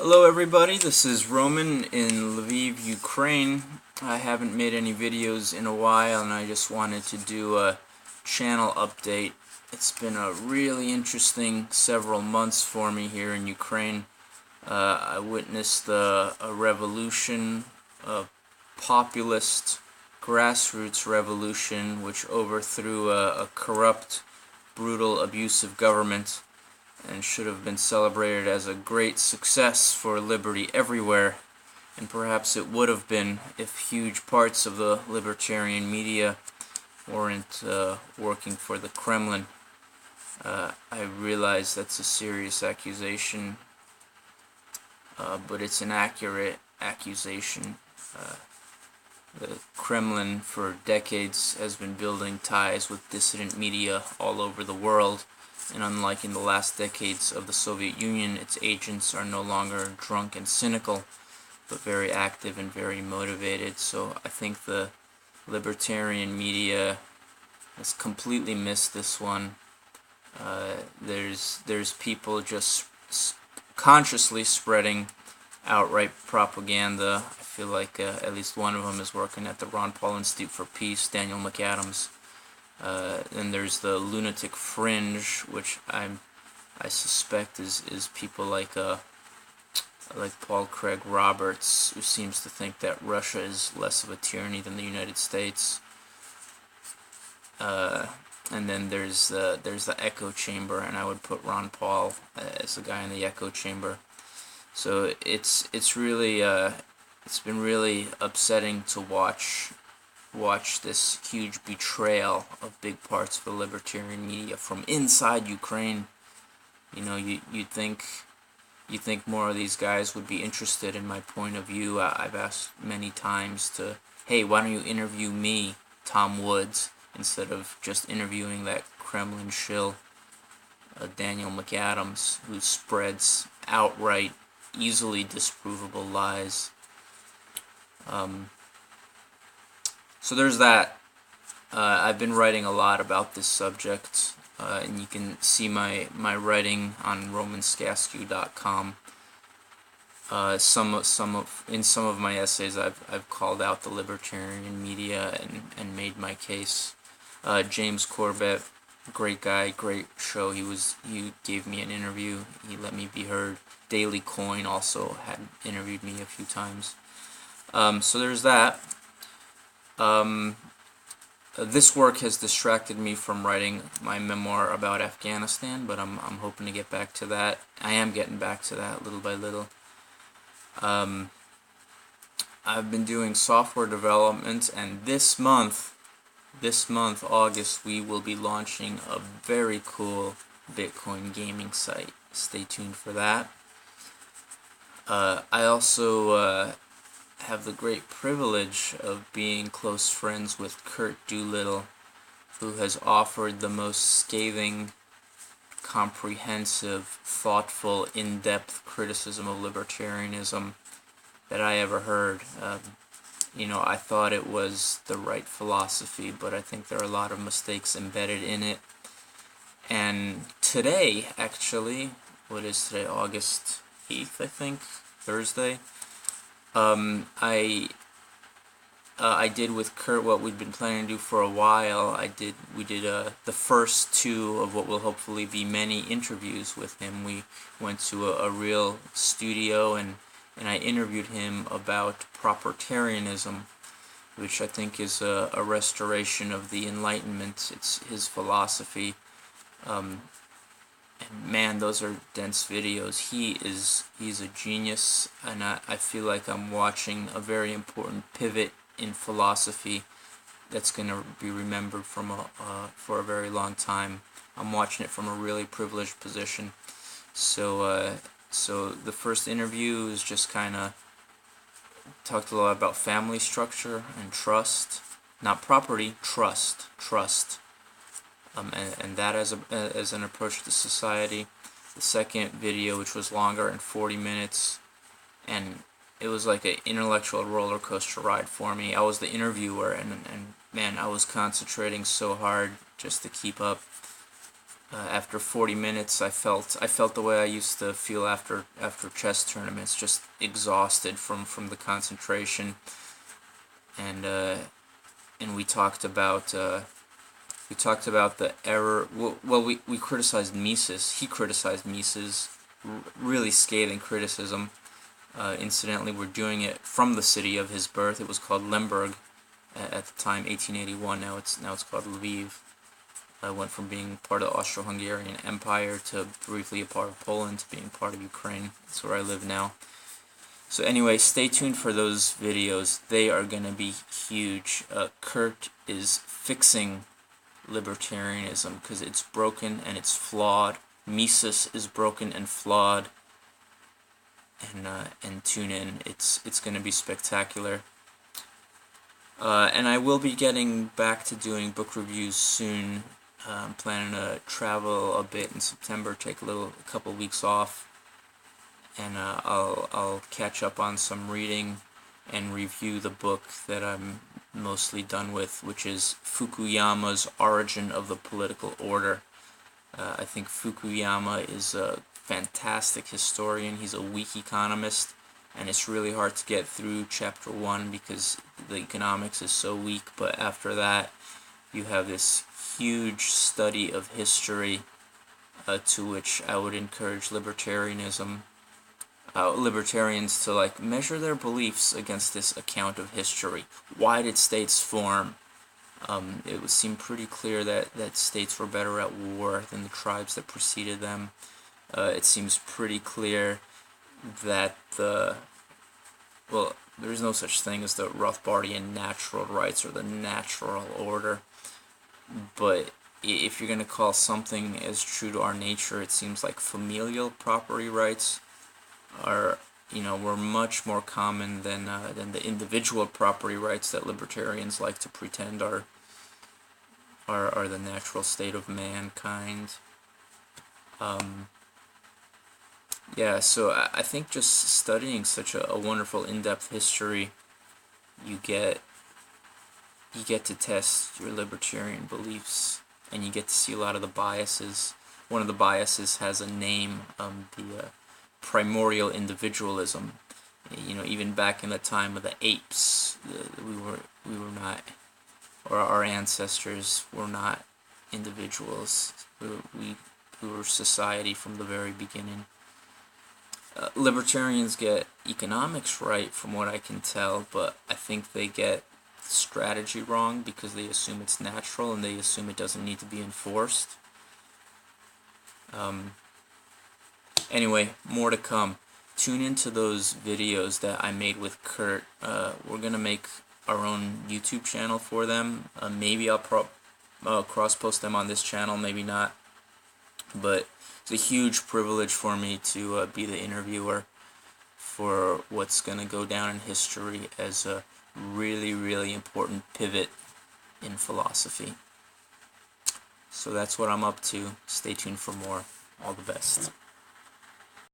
Hello everybody, this is Roman in Lviv, Ukraine. I haven't made any videos in a while and I just wanted to do a channel update. It's been a really interesting several months for me here in Ukraine. I witnessed a revolution, a populist grassroots revolution which overthrew a corrupt, brutal, abusive government and should have been celebrated as a great success for liberty everywhere, and perhaps it would have been if huge parts of the libertarian media weren't working for the Kremlin. I realize that's a serious accusation, but it's an accurate accusation. The Kremlin for decades has been building ties with dissident media all over the world, and unlike in the last decades of the Soviet Union, its agents are no longer drunk and cynical, but very active and very motivated. So I think the libertarian media has completely missed this one. There's people just consciously spreading outright propaganda. I feel like at least one of them is working at the Ron Paul Institute for Peace, Daniel McAdams. Then there's the lunatic fringe, which I suspect is people like Paul Craig Roberts, who seems to think that Russia is less of a tyranny than the United States. And then there's the echo chamber, and I would put Ron Paul as the guy in the echo chamber. So it's really it's been really upsetting to watch this huge betrayal of big parts of the libertarian media from inside Ukraine. You know, you'd think more of these guys would be interested in my point of view. I've asked many times to, hey, why don't you interview me, Tom Woods, instead of just interviewing that Kremlin shill, Daniel McAdams, who spreads outright, easily disprovable lies. So there's that. I've been writing a lot about this subject, and you can see my writing on romanskaskew.com. In some of my essays, I've called out the libertarian media and made my case. James Corbett, great guy, great show. He gave me an interview. He let me be heard. Daily Coin also had interviewed me a few times. So there's that. This work has distracted me from writing my memoir about Afghanistan, but I'm hoping to get back to that. I am getting back to that little by little. I've been doing software development, and this month, August, we will be launching a very cool Bitcoin gaming site. Stay tuned for that. I also have the great privilege of being close friends with Kurt Doolittle, who has offered the most scathing, comprehensive, thoughtful, in-depth criticism of libertarianism that I ever heard. I thought it was the right philosophy, but I think there are a lot of mistakes embedded in it. And today, actually, what is today? August 8th, I think, Thursday. I did with Kurt what we'd been planning to do for a while. We did the first two of what will hopefully be many interviews with him. We went to a real studio and I interviewed him about propertarianism, which I think is a restoration of the Enlightenment. It's his philosophy. And man, those are dense videos. He's a genius, and I feel like I'm watching a very important pivot in philosophy that's going to be remembered for a very long time. I'm watching it from a really privileged position. So the first interview is just kind of talked a lot about family structure and trust, not property, trust. And that as an approach to society. The second video, which was longer and 40 minutes, and it was like an intellectual roller coaster ride for me. I was the interviewer, and man, I was concentrating so hard just to keep up. After 40 minutes, I felt the way I used to feel after chess tournaments, just exhausted from the concentration. And we talked about the error. Well, we criticized Mises. He criticized Mises, really scathing criticism. Incidentally, we're doing it from the city of his birth. It was called Lemberg at the time, 1881. Now it's called Lviv. Went from being part of the Austro-Hungarian Empire to briefly a part of Poland to being part of Ukraine. That's where I live now. So anyway, stay tuned for those videos. They are going to be huge. Kurt is fixing libertarianism because it's broken and it's flawed. Mises is broken and flawed. And tune in. It's going to be spectacular. And I will be getting back to doing book reviews soon. I'm planning to travel a bit in September, take a couple weeks off, and I'll catch up on some reading and review the book that I'm mostly done with, which is Fukuyama's Origin of the Political Order. I think Fukuyama is a fantastic historian. He's a weak economist, and it's really hard to get through chapter 1 because the economics is so weak, but after that you have this huge study of history, to which I would encourage libertarians to measure their beliefs against this account of history. Why did states form? It would seem pretty clear that states were better at war than the tribes that preceded them. It seems pretty clear that there's no such thing as the Rothbardian natural rights or the natural order. But if you're going to call something as true to our nature, it seems like familial property rights were much more common than the individual property rights that libertarians like to pretend are the natural state of mankind. Yeah, so I think just studying such a wonderful in-depth history, you get to test your libertarian beliefs, and you get to see a lot of the biases. One of the biases has a name, the primordial individualism. Even back in the time of the apes, we were not, or our ancestors were not individuals. We were society from the very beginning. Libertarians get economics right, from what I can tell, but I think they get strategy wrong because they assume it's natural and they assume it doesn't need to be enforced. Anyway, more to come. Tune into those videos that I made with Kurt. We're gonna make our own YouTube channel for them. Maybe I'll cross-post them on this channel, maybe not. But it's a huge privilege for me to be the interviewer for what's gonna go down in history as a really, really important pivot in philosophy. So that's what I'm up to. Stay tuned for more. All the best.